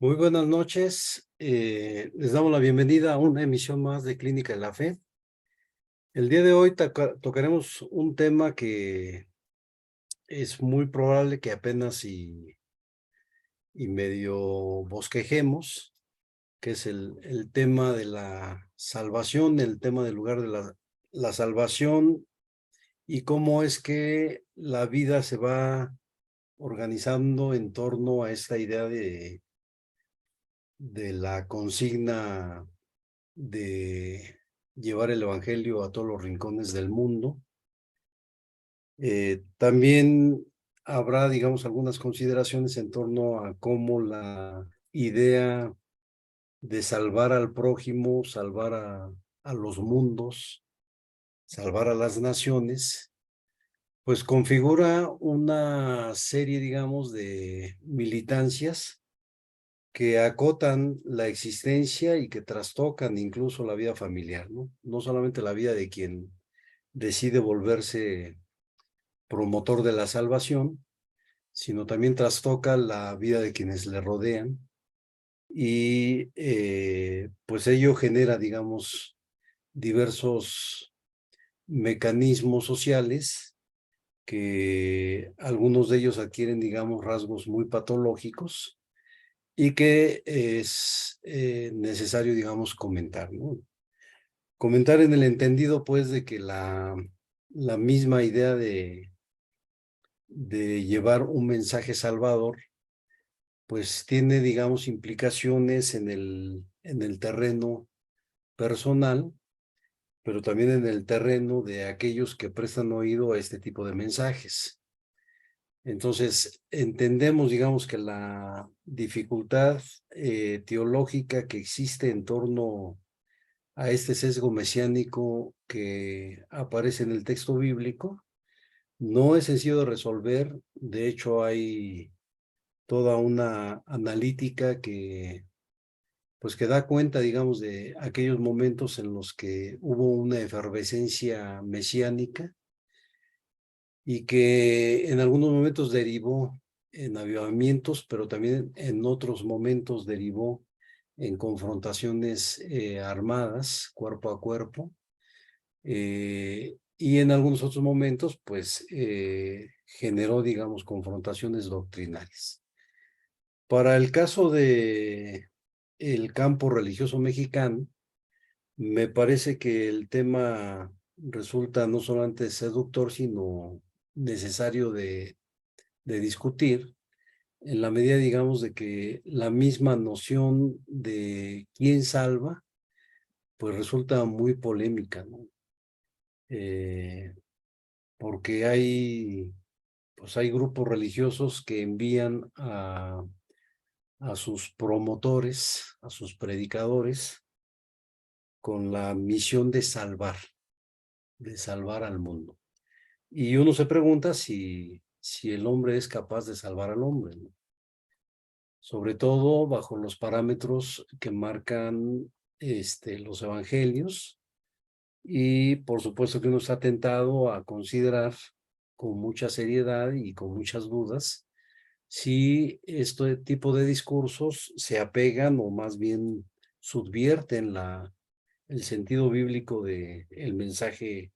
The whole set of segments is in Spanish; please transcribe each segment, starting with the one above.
Muy buenas noches. Les damos la bienvenida a una emisión más de Clínica de la Fe. El día de hoy tocaremos un tema que es muy probable que apenas y medio bosquejemos, que es el tema de la salvación, el tema del lugar de la salvación y cómo es que la vida se va organizando en torno a esta idea de la consigna de llevar el evangelio a todos los rincones del mundo. También habrá, digamos, algunas consideraciones en torno a cómo la idea de salvar al prójimo, salvar a los mundos, salvar a las naciones, pues configura una serie, digamos, de militancias que acotan la existencia y que trastocan incluso la vida familiar, ¿no? No solamente la vida de quien decide volverse promotor de la salvación, sino también trastoca la vida de quienes le rodean y pues ello genera, digamos, diversos mecanismos sociales que algunos de ellos adquieren, digamos, rasgos muy patológicos y que es necesario, digamos, comentar, ¿no? Comentar en el entendido, pues, de que la misma idea de llevar un mensaje salvador, pues tiene, digamos, implicaciones en el terreno personal, pero también en el terreno de aquellos que prestan oído a este tipo de mensajes. Entonces, entendemos, digamos, que la dificultad teológica que existe en torno a este sesgo mesiánico que aparece en el texto bíblico no es sencillo de resolver. De hecho, hay toda una analítica pues, que da cuenta, digamos, de aquellos momentos en los que hubo una efervescencia mesiánica y que en algunos momentos derivó en avivamientos, pero también en otros momentos derivó en confrontaciones armadas, cuerpo a cuerpo, y en algunos otros momentos, pues, generó, digamos, confrontaciones doctrinales. Para el caso de el campo religioso mexicano, me parece que el tema resulta no solamente seductor, sino necesario de discutir, en la medida, digamos, de que la misma noción de quién salva, pues resulta muy polémica, ¿no? Eh, Porque pues hay grupos religiosos que envían a sus promotores, a sus predicadores, con la misión de salvar al mundo. Y uno se pregunta si el hombre es capaz de salvar al hombre, ¿no? Sobre todo bajo los parámetros que marcan los evangelios, y por supuesto que uno está tentado a considerar con mucha seriedad y con muchas dudas si este tipo de discursos se apegan o más bien subvierten el sentido bíblico de el mensaje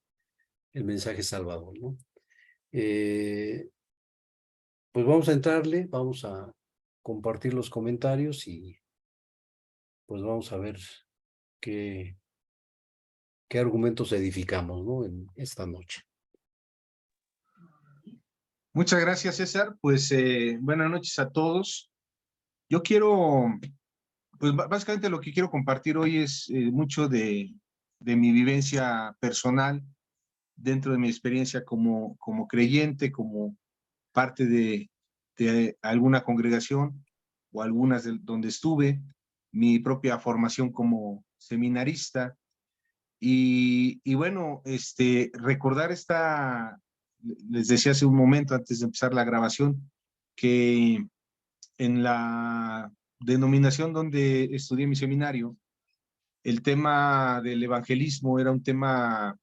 salvador, ¿no? Eh, pues vamos a entrarle, vamos a compartir los comentarios y pues vamos a ver qué, qué argumentos edificamos, ¿no? En esta noche. Muchas gracias, César. Pues buenas noches a todos. Yo quiero, pues básicamente lo que quiero compartir hoy es mucho de mi vivencia personal dentro de mi experiencia como creyente, como parte de alguna congregación o algunas donde estuve, mi propia formación como seminarista. Y bueno, recordar les decía hace un momento antes de empezar la grabación, que en la denominación donde estudié mi seminario, el tema del evangelismo era un tema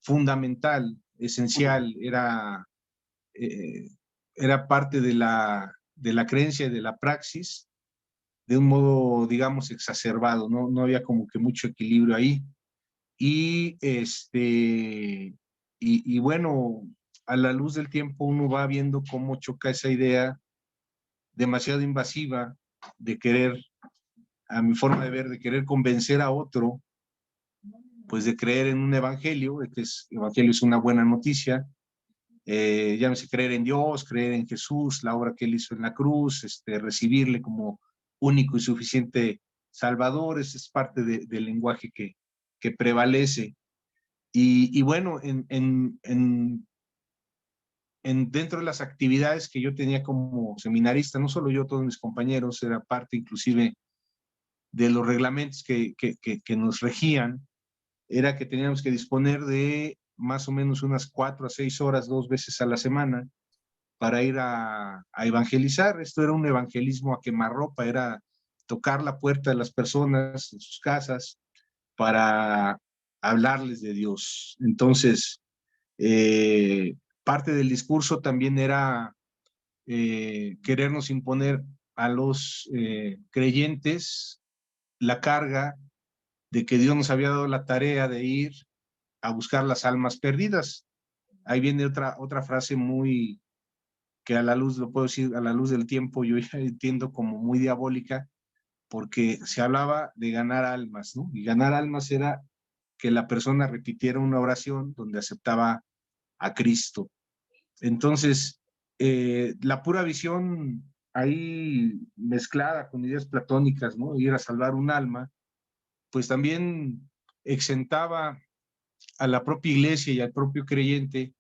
fundamental, esencial, eh, era parte de la creencia y de la praxis. de un modo, digamos, exacerbado, ¿no? No había como que mucho equilibrio ahí. Y, y bueno, a la luz del tiempo uno va viendo cómo choca esa idea demasiado invasiva de querer, a mi forma de ver, de querer convencer a otro, pues de creer en un evangelio, de que el evangelio es una buena noticia, llámese creer en Dios, creer en Jesús, la obra que él hizo en la cruz, recibirle como único y suficiente Salvador. Ese es parte del lenguaje que prevalece. Y bueno, dentro de las actividades que yo tenía como seminarista, no solo yo, todos mis compañeros, era parte inclusive de los reglamentos que nos regían, era que teníamos que disponer de más o menos unas 4 a 6 horas, 2 veces a la semana, para ir a evangelizar. Esto era un evangelismo a quemarropa, era tocar la puerta de las personas en sus casas para hablarles de Dios. Entonces, parte del discurso también era querernos imponer a los creyentes la carga de que Dios nos había dado la tarea de ir a buscar las almas perdidas. Ahí viene otra frase muy, que a la luz, lo puedo decir, a la luz del tiempo, yo ya entiendo como muy diabólica, porque se hablaba de ganar almas, ¿no? Y ganar almas era que la persona repitiera una oración donde aceptaba a Cristo. Entonces, la pura visión ahí mezclada con ideas platónicas, ¿no? Ir a salvar un alma, pues también exentaba a la propia iglesia y al propio creyente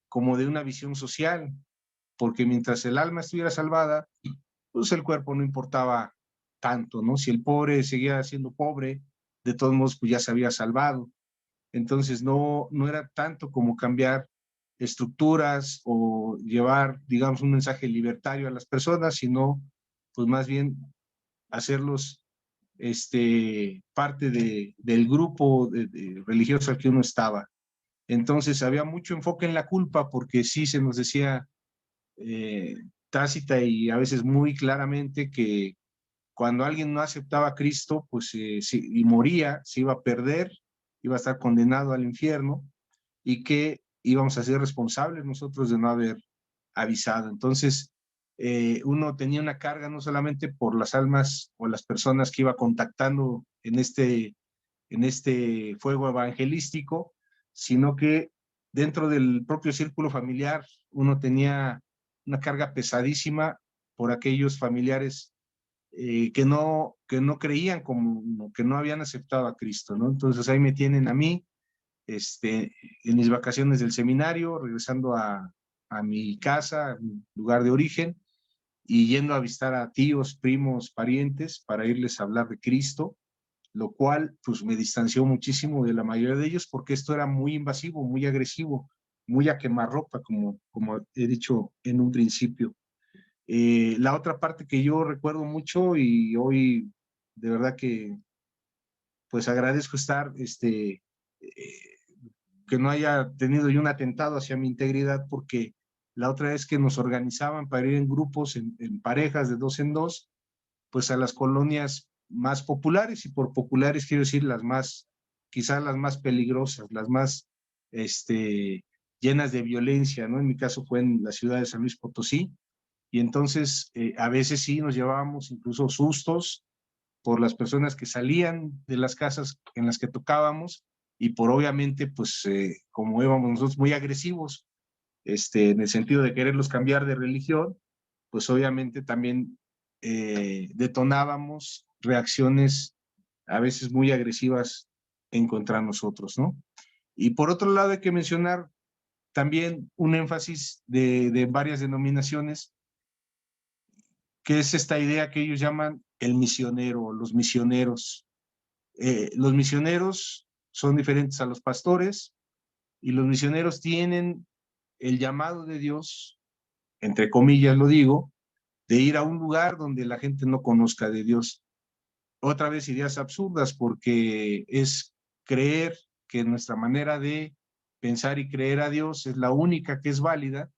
como de una visión social, porque mientras el alma estuviera salvada, pues el cuerpo no importaba tanto, ¿no? Si el pobre seguía siendo pobre, de todos modos, pues ya se había salvado. Entonces, no era tanto como cambiar estructuras o llevar, digamos, un mensaje libertario a las personas, sino, pues más bien hacerlos parte del grupo religioso al que uno estaba. Entonces, había mucho enfoque en la culpa porque sí se nos decía eh, tácita y a veces muy claramente que cuando alguien no aceptaba a Cristo, pues y moría, se iba a perder, iba a estar condenado al infierno y que íbamos a ser responsables nosotros de no haber avisado. Entonces, uno tenía una carga no solamente por las almas o las personas que iba contactando en este fuego evangelístico, sino que dentro del propio círculo familiar uno tenía una carga pesadísima por aquellos familiares que no creían, como que no habían aceptado a Cristo, ¿no? Entonces ahí me tienen a mí, en mis vacaciones del seminario, regresando a mi casa, a mi lugar de origen, y yendo a visitar a tíos, primos, parientes para irles a hablar de Cristo, lo cual pues me distanció muchísimo de la mayoría de ellos porque esto era muy invasivo, muy agresivo, muy a quemarropa, como he dicho en un principio. La otra parte que yo recuerdo mucho y hoy de verdad que pues agradezco estar, que no haya tenido yo un atentado hacia mi integridad, porque la otra vez que nos organizaban para ir en grupos, en parejas de dos en dos, pues a las colonias más populares, y por populares quiero decir las más, quizás las más peligrosas, las más llenas de violencia, ¿no? En mi caso fue en la ciudad de San Luis Potosí, y entonces a veces sí nos llevábamos incluso sustos por las personas que salían de las casas en las que tocábamos y por obviamente, pues como íbamos nosotros muy agresivos, en el sentido de quererlos cambiar de religión, pues obviamente también detonábamos reacciones a veces muy agresivas en contra nosotros, ¿no? Y por otro lado hay que mencionar también un énfasis de varias denominaciones, que es esta idea que ellos llaman el misionero, los misioneros. Los misioneros son diferentes a los pastores y los misioneros tienen el llamado de Dios, entre comillas lo digo, de ir a un lugar donde la gente no conozca de Dios. Otra vez ideas absurdas porque es creer que nuestra manera de pensar y creer a Dios es la única que es válida.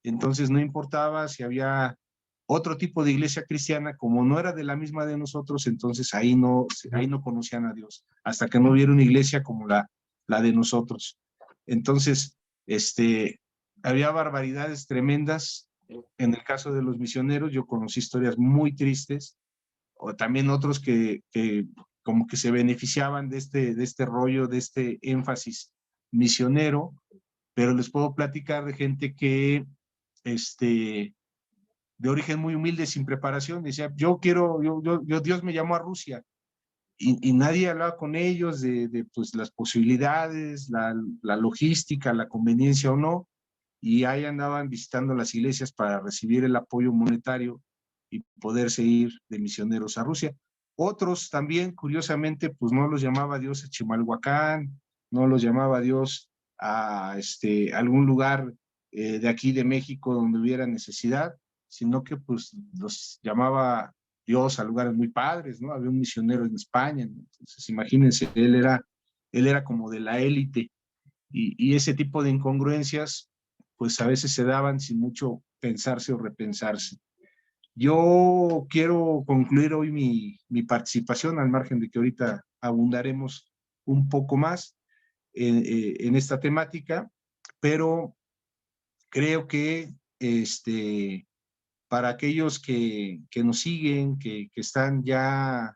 Entonces no importaba si había otro tipo de iglesia cristiana, como no era de la misma de nosotros, entonces ahí no conocían a Dios, hasta que no vieron una iglesia como la de nosotros. Entonces, había barbaridades tremendas. En el caso de los misioneros, yo conocí historias muy tristes, o también otros que como que se beneficiaban de este rollo, de este énfasis misionero, pero les puedo platicar de gente que, de origen muy humilde, sin preparación, decía, Dios me llamó a Rusia, y nadie hablaba con ellos de pues, las posibilidades, la logística, la conveniencia o no, y ahí andaban visitando las iglesias para recibir el apoyo monetario y poderse ir de misioneros a Rusia. Otros también, curiosamente, pues no los llamaba Dios a Chimalhuacán, no los llamaba Dios a algún lugar de aquí de México donde hubiera necesidad, sino que pues los llamaba Dios a lugares muy padres, ¿no? Había un misionero en España, ¿no? Entonces imagínense, él era como de la élite, y ese tipo de incongruencias pues a veces se daban sin mucho pensarse o repensarse. Yo quiero concluir hoy mi participación, al margen de que ahorita abundaremos un poco más en esta temática, pero creo que para aquellos que nos siguen, que están ya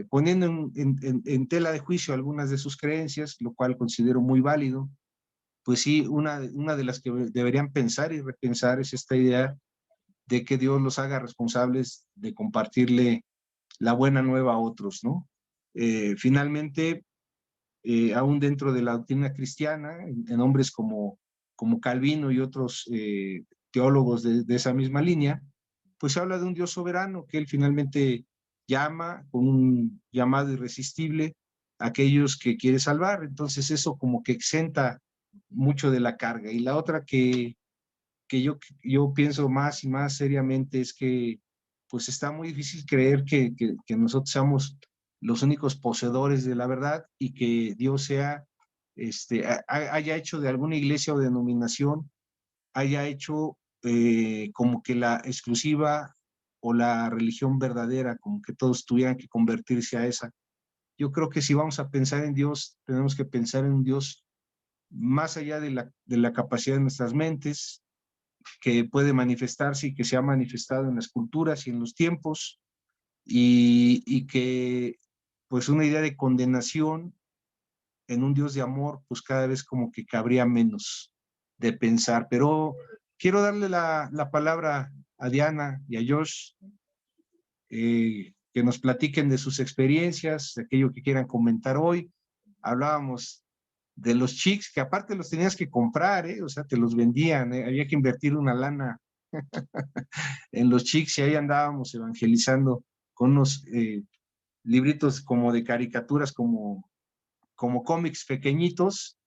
poniendo en tela de juicio algunas de sus creencias, lo cual considero muy válido, pues sí, una de las que deberían pensar y repensar es esta idea de que Dios los haga responsables de compartirle la buena nueva a otros, ¿no? Finalmente, aún dentro de la doctrina cristiana, en hombres como Calvino y otros teólogos de esa misma línea, pues se habla de un Dios soberano que él finalmente llama con un llamado irresistible a aquellos que quiere salvar. Entonces eso como que exenta mucho de la carga. Y la otra que yo pienso más y más seriamente es que pues está muy difícil creer que nosotros seamos los únicos poseedores de la verdad y que Dios sea, haya hecho de alguna iglesia o denominación, haya hecho como que la exclusiva o la religión verdadera, como que todos tuvieran que convertirse a esa. Yo creo que si vamos a pensar en Dios, tenemos que pensar en un Dios más allá de la capacidad de nuestras mentes, que puede manifestarse y que se ha manifestado en las culturas y en los tiempos, y que pues una idea de condenación en un Dios de amor, pues cada vez como que cabría menos de pensar. Pero quiero darle la palabra a Diana y a Josh, que nos platiquen de sus experiencias, de aquello que quieran comentar hoy. Hablábamos de los chicks, que aparte los tenías que comprar, o sea, te los vendían, había que invertir una lana en los chicks, y ahí andábamos evangelizando con unos libritos como de caricaturas, como cómics pequeñitos,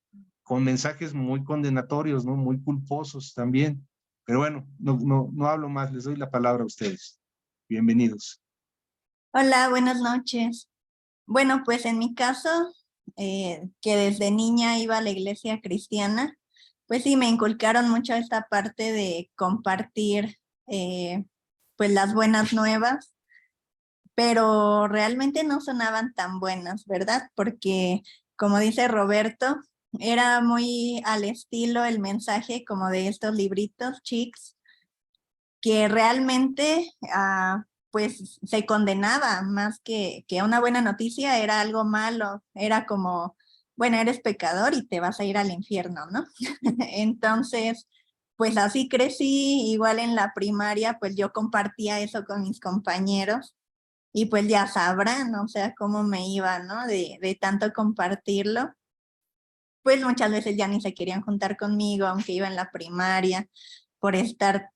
con mensajes muy condenatorios, ¿no? Muy culposos también. Pero bueno, no hablo más, les doy la palabra a ustedes. Bienvenidos. Hola, buenas noches. Bueno, pues en mi caso, que desde niña iba a la iglesia cristiana, pues sí, me inculcaron mucho esta parte de compartir pues las buenas nuevas, pero realmente no sonaban tan buenas, ¿verdad? Porque como dice Roberto, era muy al estilo el mensaje como de estos libritos chics, que realmente pues se condenaba más que una buena noticia, era algo malo, era como, bueno, eres pecador y te vas a ir al infierno, ¿no? Entonces, pues así crecí, igual en la primaria, pues yo compartía eso con mis compañeros y pues ya sabrán, o sea, cómo me iba, ¿no? De tanto compartirlo. Pues muchas veces ya ni se querían juntar conmigo, aunque iba en la primaria, por estar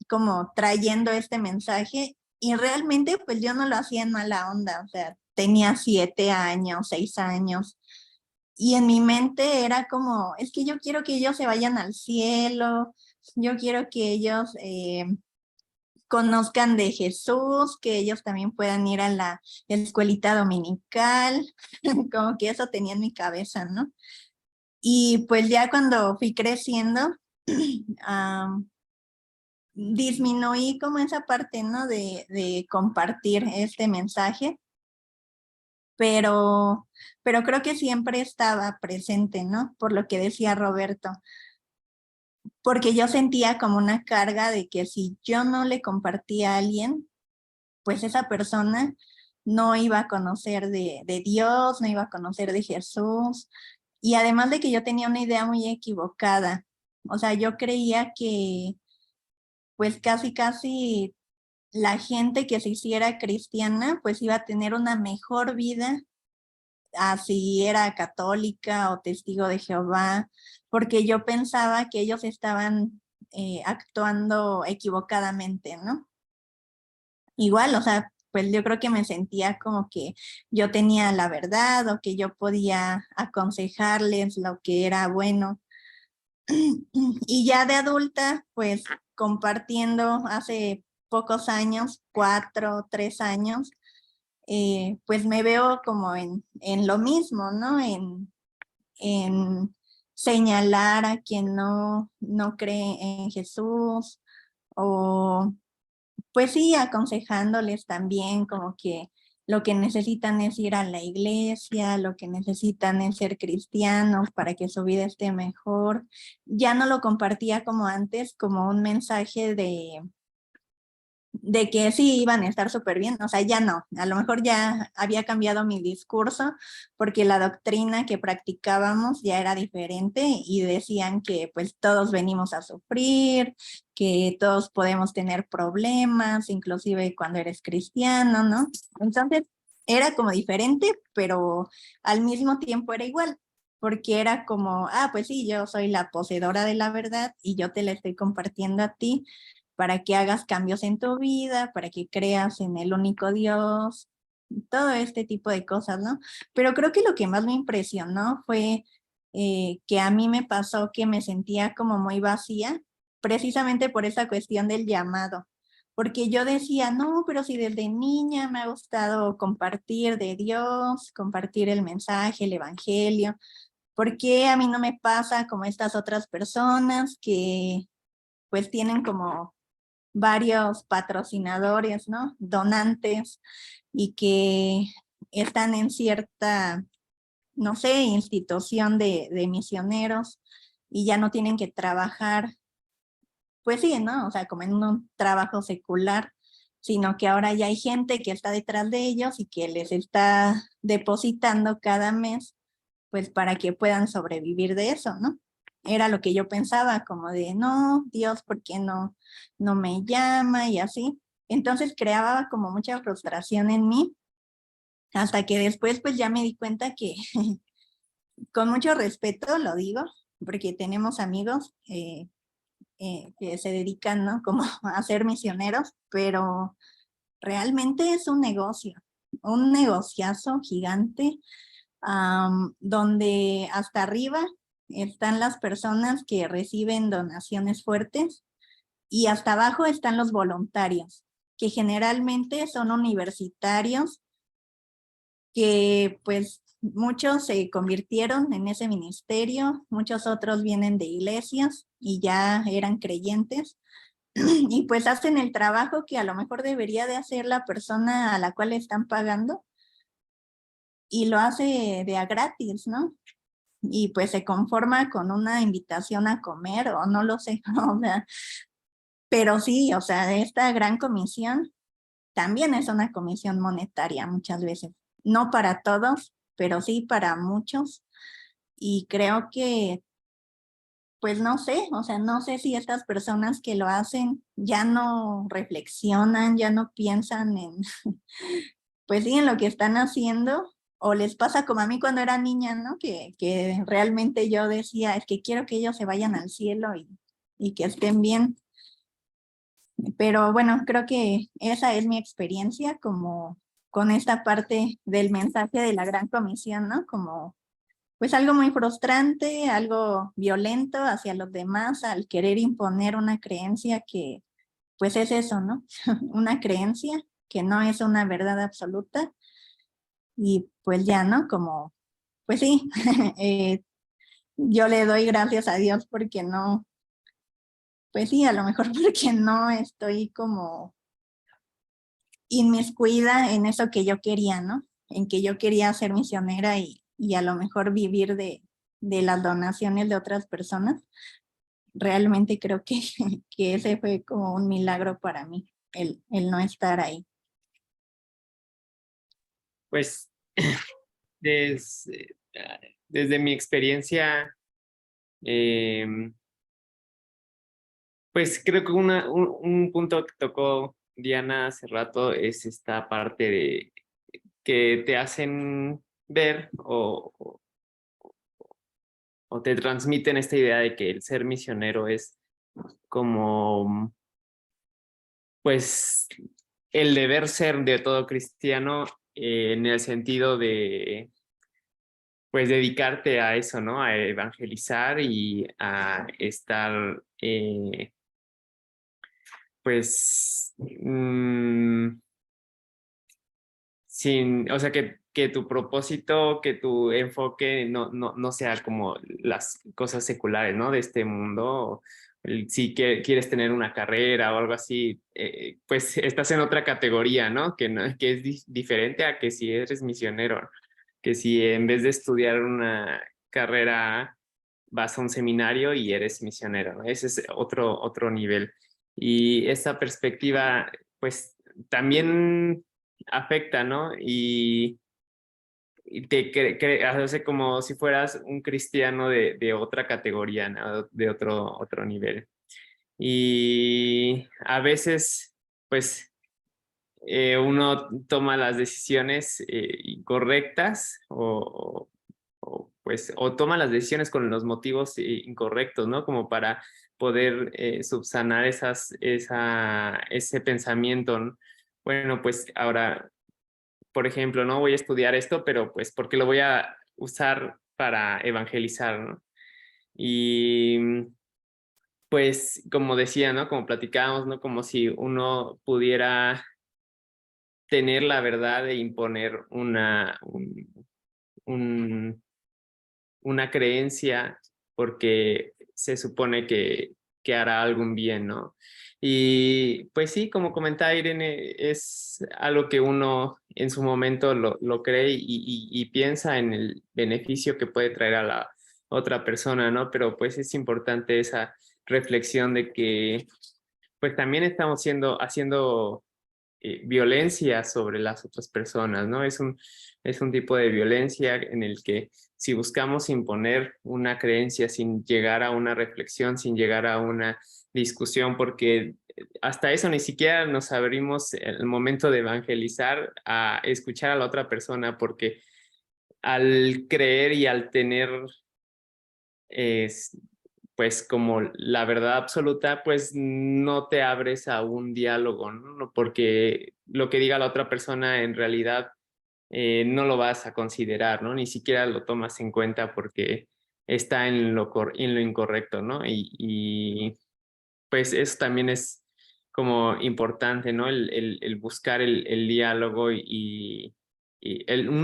como trayendo este mensaje, y realmente pues yo no lo hacía en mala onda, o sea, tenía 7 años, 6 años, y en mi mente era como, es que yo quiero que ellos se vayan al cielo, yo quiero que ellos conozcan de Jesús, que ellos también puedan ir a la escuelita dominical, como que eso tenía en mi cabeza, ¿no? Y pues ya cuando fui creciendo, disminuí como esa parte, ¿no? De compartir este mensaje, pero creo que siempre estaba presente, ¿no? Por lo que decía Roberto, porque yo sentía como una carga de que si yo no le compartía a alguien, pues esa persona no iba a conocer de Dios, no iba a conocer de Jesús, y además de que yo tenía una idea muy equivocada, o sea, yo creía que pues casi la gente que se hiciera cristiana, pues iba a tener una mejor vida, así era católica o testigo de Jehová, porque yo pensaba que ellos estaban actuando equivocadamente, ¿no? Igual, o sea, pues yo creo que me sentía como que yo tenía la verdad o que yo podía aconsejarles lo que era bueno. Y ya de adulta, pues compartiendo hace pocos años, 4, 3 años, pues me veo como en lo mismo, ¿no? En señalar a quien no cree en Jesús o pues sí, aconsejándoles también como que lo que necesitan es ir a la iglesia, lo que necesitan es ser cristianos para que su vida esté mejor. Ya no lo compartía como antes, como un mensaje de que sí iban a estar súper bien, o sea, ya no, a lo mejor ya había cambiado mi discurso porque la doctrina que practicábamos ya era diferente y decían que pues todos venimos a sufrir, que todos podemos tener problemas, inclusive cuando eres cristiano, ¿no? Entonces era como diferente, pero al mismo tiempo era igual, porque era como, ah, pues sí, yo soy la poseedora de la verdad y yo te la estoy compartiendo a ti para que hagas cambios en tu vida, para que creas en el único Dios, todo este tipo de cosas, ¿no? Pero creo que lo que más me impresionó fue que a mí me pasó que me sentía como muy vacía, precisamente por esa cuestión del llamado, porque yo decía, no, pero si desde niña me ha gustado compartir de Dios, compartir el mensaje, el evangelio, ¿por qué a mí no me pasa como estas otras personas que pues tienen como varios patrocinadores, ¿no? Donantes y que están en cierta, no sé, institución de misioneros y ya no tienen que trabajar, pues sí, ¿no? O sea, como en un trabajo secular, sino que ahora ya hay gente que está detrás de ellos y que les está depositando cada mes, pues para que puedan sobrevivir de eso, ¿no? Era lo que yo pensaba, como de, no, Dios, ¿por qué no me llama? Y así. Entonces creaba como mucha frustración en mí, hasta que después pues ya me di cuenta que, con mucho respeto lo digo, porque tenemos amigos que se dedican, ¿no? Como a ser misioneros, pero realmente es un negociazo gigante, donde hasta arriba están las personas que reciben donaciones fuertes y hasta abajo están los voluntarios, que generalmente son universitarios que pues muchos se convirtieron en ese ministerio, muchos otros vienen de iglesias y ya eran creyentes y pues hacen el trabajo que a lo mejor debería de hacer la persona a la cual le están pagando y lo hace de a gratis, ¿no? Y pues se conforma con una invitación a comer o no lo sé, o sea, pero sí, o sea, esta gran comisión también es una comisión monetaria muchas veces, no para todos, pero sí para muchos y creo que pues no sé, o sea, no sé si estas personas que lo hacen ya no reflexionan, ya no piensan en, pues sí, en lo que están haciendo, o les pasa como a mí cuando era niña, ¿no? Que realmente yo decía, es que quiero que ellos se vayan al cielo y que estén bien. Pero bueno, creo que esa es mi experiencia como con esta parte del mensaje de la Gran Comisión, ¿no? Como pues algo muy frustrante, algo violento hacia los demás al querer imponer una creencia que pues es eso, ¿no? Una creencia que no es una verdad absoluta y pues ya, ¿no? Como, pues sí, yo le doy gracias a Dios porque no, pues sí, a lo mejor porque no estoy como inmiscuida en eso que yo quería, ¿no? En que yo quería ser misionera y a lo mejor vivir de las donaciones de otras personas. Realmente creo que, que ese fue como un milagro para mí, el no estar ahí. Pues desde mi experiencia, pues creo que un punto que tocó Diana hace rato es esta parte de que te hacen ver o te transmiten esta idea de que el ser misionero es como, pues, el deber ser de todo cristiano, en el sentido de, pues, dedicarte a eso, ¿no? A evangelizar y a estar, pues, o sea, que tu propósito, que tu enfoque no sea como las cosas seculares, ¿no? De este mundo. Si quieres tener una carrera o algo así, pues estás en otra categoría, ¿no? Que es diferente a que si eres misionero, que si en vez de estudiar una carrera vas a un seminario y eres misionero, ¿no? Ese es otro nivel. Y esa perspectiva, pues también afecta, ¿no? Y te hace como si fueras un cristiano de otra categoría, ¿no? De otro nivel. Y a veces, pues, uno toma las decisiones incorrectas pues, o toma las decisiones con los motivos incorrectos, ¿no? Como para poder subsanar ese pensamiento, ¿no? Bueno, pues ahora, por ejemplo, no voy a estudiar esto, pero pues porque lo voy a usar para evangelizar, ¿no? Y pues como decía, ¿no? Como platicábamos, ¿no? Como si uno pudiera tener la verdad de imponer una creencia porque se supone que hará algún bien, ¿no? Y pues sí, como comentaba Irene, es algo que uno en su momento lo cree y piensa en el beneficio que puede traer a la otra persona, ¿no? Pero pues es importante esa reflexión de que pues también estamos haciendo violencia sobre las otras personas, ¿no? Es un tipo de violencia en el que si buscamos imponer una creencia sin llegar a una reflexión, sin llegar a una discusión, porque hasta eso ni siquiera nos abrimos el momento de evangelizar a escuchar a la otra persona, porque al creer y al tener pues como la verdad absoluta, pues no te abres a un diálogo, ¿no? Porque lo que diga la otra persona en realidad no lo vas a considerar, ¿no? Ni siquiera lo tomas en cuenta porque está en lo incorrecto, ¿no? Y pues eso también es como importante, ¿no? El buscar el diálogo un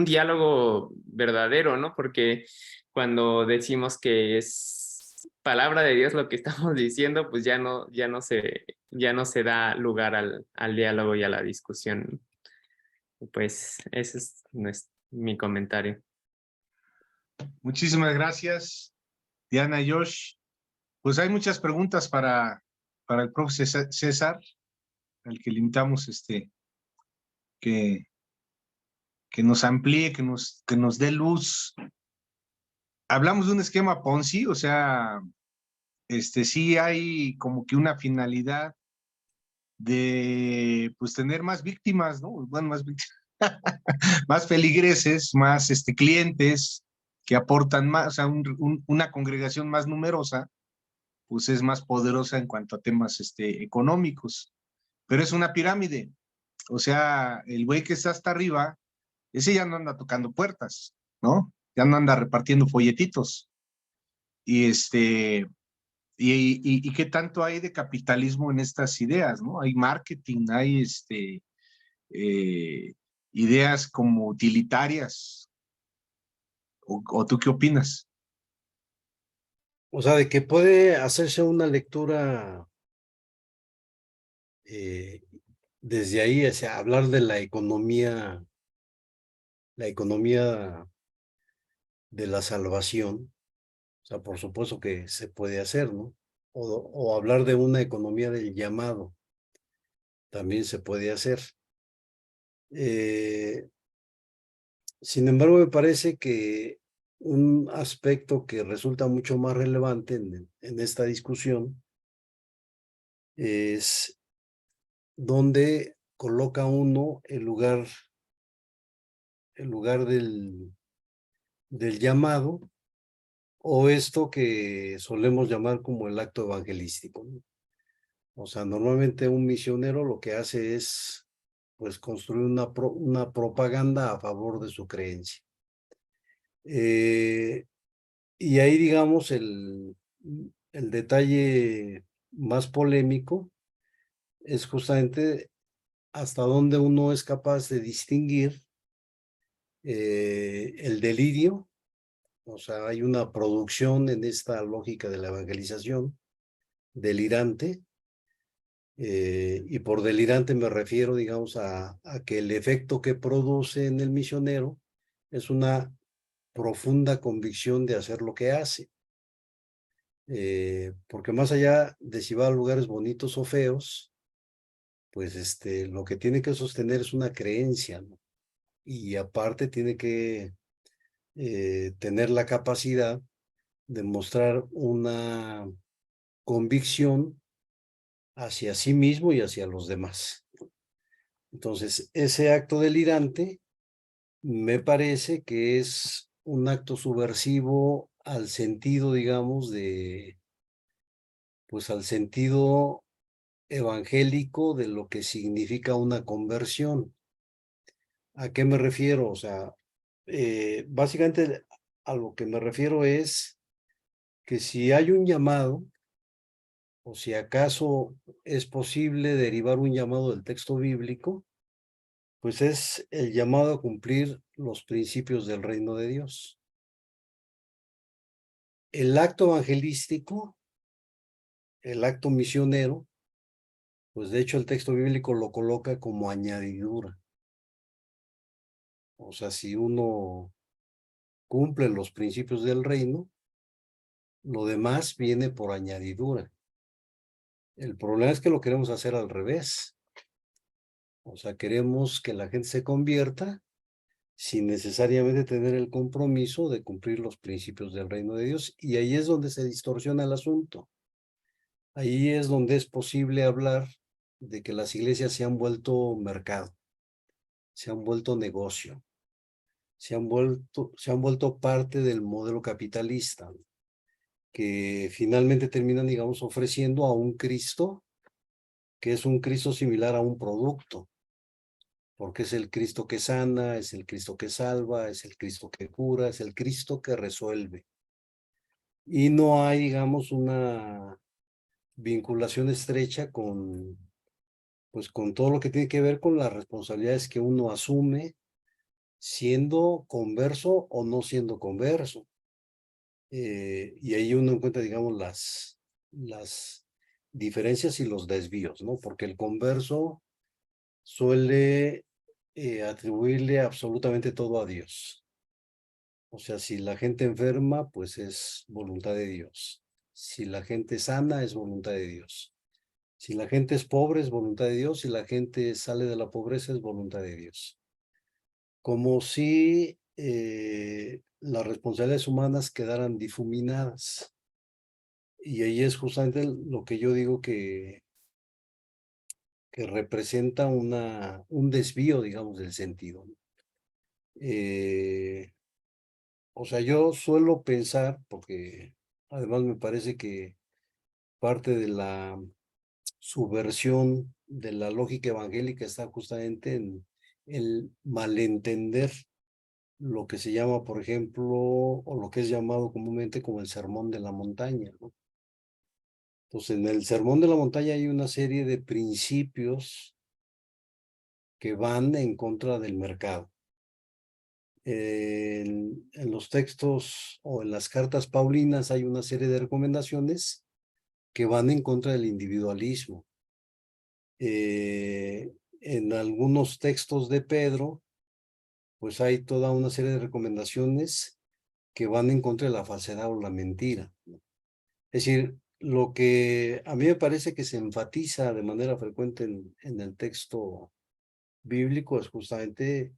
diálogo verdadero, ¿no? Porque cuando decimos que es palabra de Dios lo que estamos diciendo, pues ya no se da lugar al diálogo y a la discusión. Pues ese es mi comentario. Muchísimas gracias, Diana y Josh. Pues hay muchas preguntas para el profe César, al que le invitamos que, que nos amplíe, que nos dé luz. Hablamos de un esquema Ponzi, o sea, sí hay como que una finalidad de pues tener más víctimas, ¿no? Bueno, más víctimas, más feligreses, más clientes que aportan más, o sea, una congregación más numerosa, pues es más poderosa en cuanto a temas económicos. Pero es una pirámide, o sea, el güey que está hasta arriba, ese ya no anda tocando puertas, ¿no? Ya no anda repartiendo folletitos. Y y qué tanto hay de capitalismo en estas ideas, ¿no? Hay marketing, hay eh, ideas como utilitarias. ¿O tú qué opinas? O sea, de que puede hacerse una lectura desde ahí, o sea, hablar de la economía de la salvación, o sea, por supuesto que se puede hacer, ¿no? O hablar de una economía del llamado, también se puede hacer. Sin embargo, me parece que un aspecto que resulta mucho más relevante en esta discusión es dónde coloca uno el lugar del llamado, o esto que solemos llamar como el acto evangelístico, ¿no? O sea, normalmente un misionero lo que hace es pues construir una propaganda a favor de su creencia. Y ahí, digamos, el detalle más polémico es justamente hasta dónde uno es capaz de distinguir el delirio. O sea, hay una producción en esta lógica de la evangelización delirante, y por delirante me refiero, digamos, a que el efecto que produce en el misionero es una profunda convicción de hacer lo que hace. Porque más allá de si va a lugares bonitos o feos, pues lo que tiene que sostener es una creencia, ¿no? Y aparte tiene que tener la capacidad de mostrar una convicción hacia sí mismo y hacia los demás. Entonces, ese acto delirante me parece que es un acto subversivo al sentido, digamos, pues al sentido evangélico de lo que significa una conversión. ¿A qué me refiero? O sea, básicamente a lo que me refiero es que si hay un llamado, o si acaso es posible derivar un llamado del texto bíblico, pues es el llamado a cumplir los principios del reino de Dios. El acto evangelístico, el acto misionero, pues de hecho el texto bíblico lo coloca como añadidura. O sea, si uno cumple los principios del reino, lo demás viene por añadidura. El problema es que lo queremos hacer al revés. O sea, queremos que la gente se convierta sin necesariamente tener el compromiso de cumplir los principios del reino de Dios. Y ahí es donde se distorsiona el asunto. Ahí es donde es posible hablar de que las iglesias se han vuelto mercado, se han vuelto negocio, se han vuelto parte del modelo capitalista, que finalmente terminan, digamos, ofreciendo a un Cristo que es un Cristo similar a un producto, porque es el Cristo que sana, es el Cristo que salva, es el Cristo que cura, es el Cristo que resuelve. Y no hay, digamos, una vinculación estrecha pues con todo lo que tiene que ver con las responsabilidades que uno asume siendo converso o no siendo converso. Y ahí uno encuentra, digamos, las diferencias y los desvíos, ¿no? Porque el converso suele atribuirle absolutamente todo a Dios. O sea, si la gente enferma, pues es voluntad de Dios. Si la gente sana, es voluntad de Dios. Si la gente es pobre, es voluntad de Dios. Si la gente sale de la pobreza, es voluntad de Dios. Como si las responsabilidades humanas quedaran difuminadas. Y ahí es justamente lo que yo digo que representa un desvío, digamos, del sentido. O sea, yo suelo pensar, porque además me parece que parte de la subversión de la lógica evangélica está justamente en el malentender lo que se llama, por ejemplo, o lo que es llamado comúnmente como el sermón de la montaña, ¿no? Entonces, en el sermón de la montaña hay una serie de principios que van en contra del mercado. En los textos o en las cartas paulinas hay una serie de recomendaciones que van en contra del individualismo. En algunos textos de Pedro, pues hay toda una serie de recomendaciones que van en contra de la falsedad o la mentira. Es decir, lo que a mí me parece que se enfatiza de manera frecuente en el texto bíblico es justamente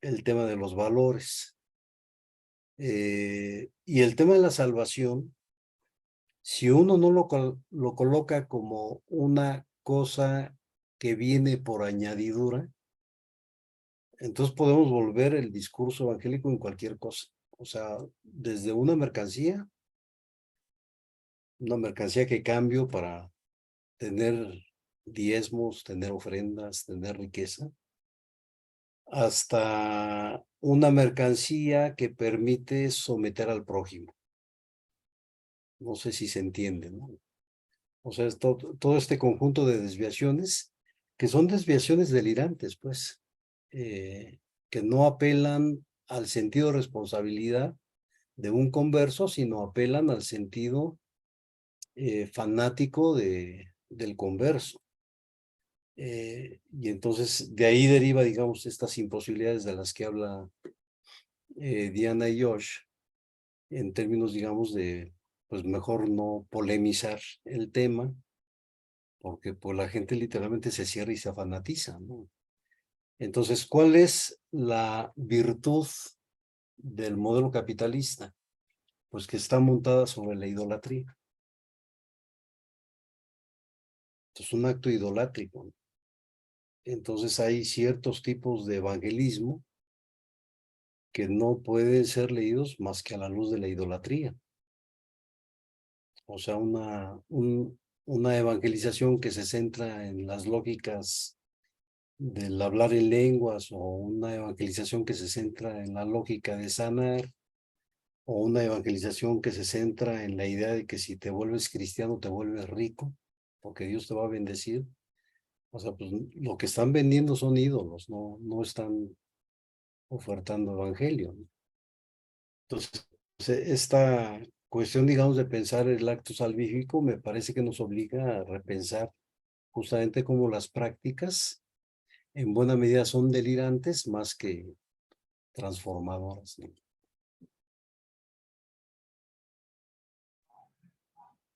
el tema de los valores. Y el tema de la salvación, si uno no lo coloca como una cosa que viene por añadidura, entonces podemos volver el discurso evangélico en cualquier cosa. O sea, desde una mercancía que cambio para tener diezmos, tener ofrendas, tener riqueza, hasta una mercancía que permite someter al prójimo. No sé si se entiende, ¿no? O sea, es todo este conjunto de desviaciones, que son desviaciones delirantes, pues, que no apelan al sentido de responsabilidad de un converso, sino apelan al sentido fanático del converso. Y entonces de ahí deriva, digamos, estas imposibilidades de las que habla Diana y Josh, en términos, digamos, de, pues mejor no polemizar el tema, porque pues la gente literalmente se cierra y se fanatiza, ¿no? Entonces, ¿cuál es la virtud del modelo capitalista? Pues que está montada sobre la idolatría. Es un acto idolátrico. Entonces hay ciertos tipos de evangelismo que no pueden ser leídos más que a la luz de la idolatría. O sea, una evangelización que se centra en las lógicas del hablar en lenguas, o una evangelización que se centra en la lógica de sanar, o una evangelización que se centra en la idea de que si te vuelves cristiano te vuelves rico, porque Dios te va a bendecir. O sea, pues lo que están vendiendo son ídolos, no están ofertando evangelio, ¿no? Entonces, esta cuestión, digamos, de pensar el acto salvífico me parece que nos obliga a repensar justamente cómo las prácticas en buena medida son delirantes más que transformadoras, ¿no?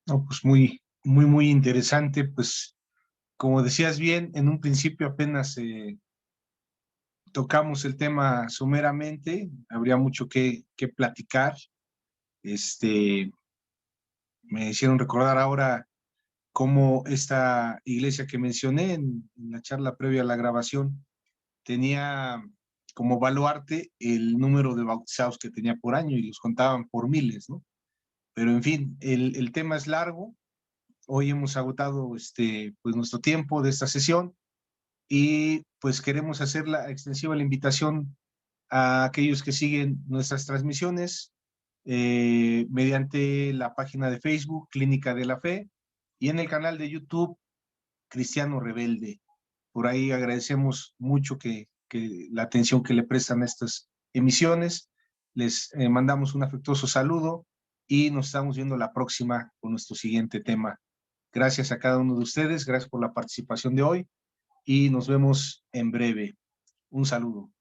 No, pues muy interesante. Pues como decías bien, en un principio apenas tocamos el tema someramente, habría mucho que platicar. Me hicieron recordar ahora cómo esta iglesia que mencioné en la charla previa a la grabación tenía como baluarte el número de bautizados que tenía por año y los contaban por miles, ¿no? Pero en fin, el tema es largo. Hoy hemos agotado pues nuestro tiempo de esta sesión y pues queremos hacer la extensiva la invitación a aquellos que siguen nuestras transmisiones mediante la página de Facebook Clínica de la Fe y en el canal de YouTube Cristiano Rebelde. Por ahí agradecemos mucho que la atención que le prestan a estas emisiones. Les mandamos un afectuoso saludo y nos estamos viendo la próxima con nuestro siguiente tema. Gracias a cada uno de ustedes, gracias por la participación de hoy y nos vemos en breve. Un saludo.